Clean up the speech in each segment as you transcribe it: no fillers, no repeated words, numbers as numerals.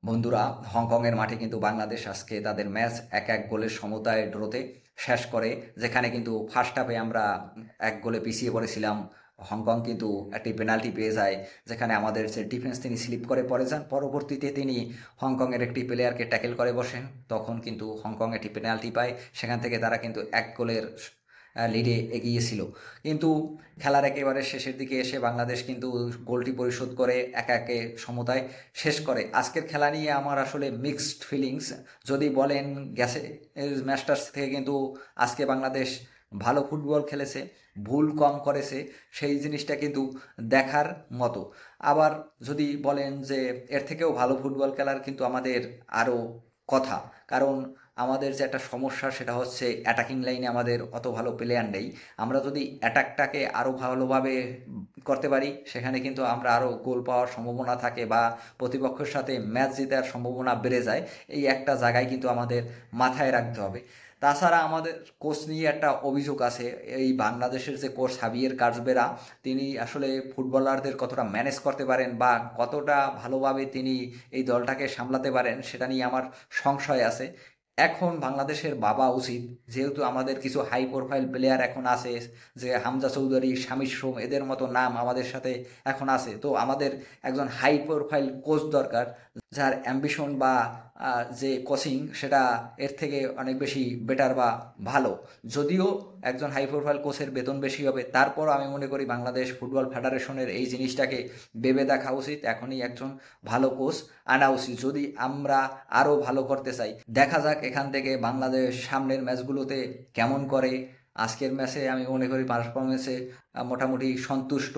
বন্ধুরা, হংকংয়ের মাঠে কিন্তু বাংলাদেশ আজকে তাদের ম্যাচ ১-১ গোলের সমতায় ড্রতে শেষ করে। যেখানে কিন্তু ফার্স্ট হাফে আমরা ১ গোলে পিছিয়ে পড়েছিলাম। হংকং কিন্তু একটি পেনাল্টি পেয়ে যায়, যেখানে আমাদের যে ডিফেন্স তিনি স্লিপ করে পড়ে যান। পরবর্তীতে তিনি হংকংয়ের একটি প্লেয়ারকে ট্যাকেল করে বসেন। তখন কিন্তু হংকং একটি পেনাল্টি পায়। সেখান থেকে তারা কিন্তু ১ গোলের লিডে এগিয়েছিল। কিন্তু খেলার একেবারে শেষের দিকে এসে বাংলাদেশ কিন্তু গোলটি পরিশোধ করে ১-১ সমতায় শেষ করে। আজকের খেলা নিয়ে আমার আসলে মিক্সড ফিলিংস। যদি বলেন গেছে ম্যাচটার থেকে কিন্তু আজকে বাংলাদেশ ভালো ফুটবল খেলেছে, ভুল কম করেছে, সেই জিনিসটা কিন্তু দেখার মতো। আবার যদি বলেন যে এর থেকেও ভালো ফুটবল খেলার কিন্তু আমাদের আরও কথা। কারণ আমাদের যে একটা সমস্যা সেটা হচ্ছে অ্যাটাকিং লাইনে আমাদের অত ভালো প্লেয়ার নেই। আমরা যদি অ্যাটাকটাকে আরও ভালোভাবে করতে পারি, সেখানে কিন্তু আমরা আরও গোল পাওয়ার সম্ভাবনা থাকে বা প্রতিপক্ষের সাথে ম্যাচ জেতার সম্ভাবনা বেড়ে যায়। এই একটা জায়গায় কিন্তু আমাদের মাথায় রাখতে হবে। তাছাড়া আমাদের কোচ নিয়ে একটা অভিযোগ আছে। এই বাংলাদেশের যে কোচ হাবিয়ের কার্জবেরা, তিনি আসলে ফুটবলারদের কতটা ম্যানেজ করতে পারেন বা কতটা ভালোভাবে তিনি এই দলটাকে সামলাতে পারেন, সেটা নিয়ে আমার সংশয় আছে। এখন বাংলাদেশের ভাবা উচিত, যেহেতু আমাদের কিছু হাই প্রোফাইল প্লেয়ার এখন আছে, যে হামজা চৌধুরী, শামির সোম, এদের মতো নাম আমাদের সাথে এখন আছে, তো আমাদের একজন হাই প্রোফাইল কোচ দরকার, যার অ্যাম্বিশন বা যে কোচিং সেটা এর থেকে অনেক বেশি বেটার বা ভালো। যদিও একজন হাই প্রোফাইল কোচের বেতন বেশি হবে, তারপরও আমি মনে করি বাংলাদেশ ফুটবল ফেডারেশনের এই জিনিসটাকে ভেবে দেখা উচিত। এখনই একজন ভালো কোচ আনা উচিত যদি আমরা আরও ভালো করতে চাই। দেখা যাক এখান থেকে বাংলাদেশ সামনের ম্যাচগুলোতে কেমন করে। আজকের ম্যাচে আমি মনে করি পারফরমেন্সে মোটামুটি সন্তুষ্ট,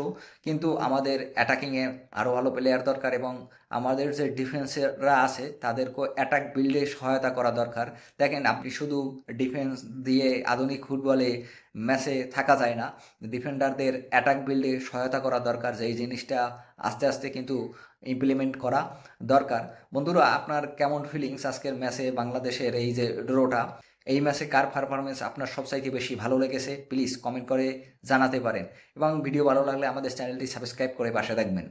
কিন্তু আমাদের অ্যাটাকিংয়ে আরও ভালো প্লেয়ার দরকার এবং আমাদের যে ডিফেন্সেররা আছে তাদেরকেও অ্যাটাক বিল্ডে সহায়তা করা দরকার। দেখেন, আপনি শুধু ডিফেন্স দিয়ে আধুনিক ফুটবলে ম্যাচে থাকা যায় না। ডিফেন্ডারদের অ্যাটাক বিল্ডে সহায়তা করা দরকার, যে এই জিনিসটা আস্তে আস্তে কিন্তু ইমপ্লিমেন্ট করা দরকার। বন্ধুরা, আপনার কেমন ফিলিংস আজকের ম্যাচে বাংলাদেশের এই যে ড্রটা? এই ম্যাচে কার পারফরমেন্স আপনার সবচাইতে বেশি ভালো লেগেছে প্লিজ কমেন্ট করে জানাতে পারেন, এবং ভিডিও ভালো লাগলে আমাদের চ্যানেলটি সাবস্ক্রাইব করে পাশে থাকবেন।